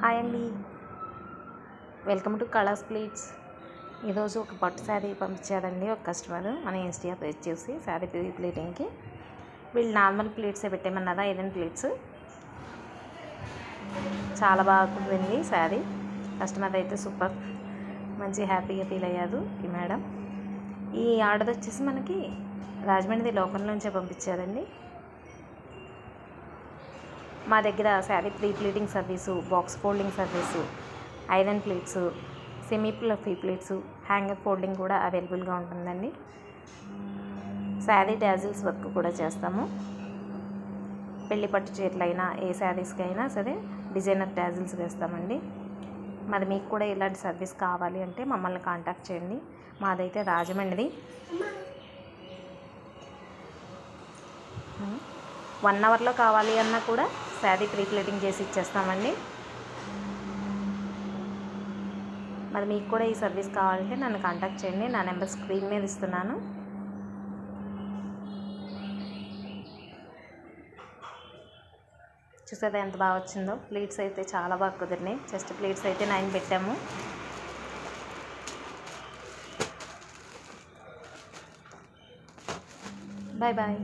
Hi అండి, welcome to కళాస్ pleats. ఈరోజు ఒక పట్టు శారీ పంపించారండి ఒక కస్టమర్ మన ఇన్స్టా పేజ్ చూసి శారీ ప్లీటింగ్కి. వీళ్ళు నార్మల్ ప్లీట్సే పెట్టేమన్నారా, ఐరన్ ప్లీట్స్. చాలా బాగా కుదిరింది శారీ. కస్టమర్ అయితే సూపర్, మంచి హ్యాపీగా ఫీల్ అయ్యారు ఈ మేడం. ఈ ఆర్డర్ వచ్చేసి మనకి రాజమండ్రి లోకల్ నుంచే పంపించారండి. మా దగ్గర sari pre pleating service, box folding service, iron pleats, semi fluffy pleats, hanger folding కూడా అవైలబుల్గా ఉంటుందండి. శారీ టాజిల్స్ వర్క్ కూడా చేస్తాము. పెళ్లి పట్టు చీరలైనా ఏ శారీస్కి అయినా సరే డిజైనర్ టాజిల్స్ వేస్తామండి. మరి మీకు కూడా ఇలాంటి సర్వీస్ కావాలి అంటే మమ్మల్ని కాంటాక్ట్ చేయండి. మాదైతే రాజమండ్రి. 1 అవర్లో కావాలి అన్నా కూడా శారీ ప్రీ ప్లీటింగ్ చేసి ఇచ్చేస్తామండి. మరి మీకు కూడా ఈ సర్వీస్ కావాలంటే నన్ను కాంటాక్ట్ చేయండి. నా నెంబర్ స్క్రీన్ మీద ఇస్తున్నాను. చూసారా ఎంత బాగా వచ్చిందో. ప్లీట్స్ అయితే చాలా బాగా కుదిరినాయి. చెస్ట్ ప్లీట్స్ అయితే 9 పెట్టాము. Bye bye.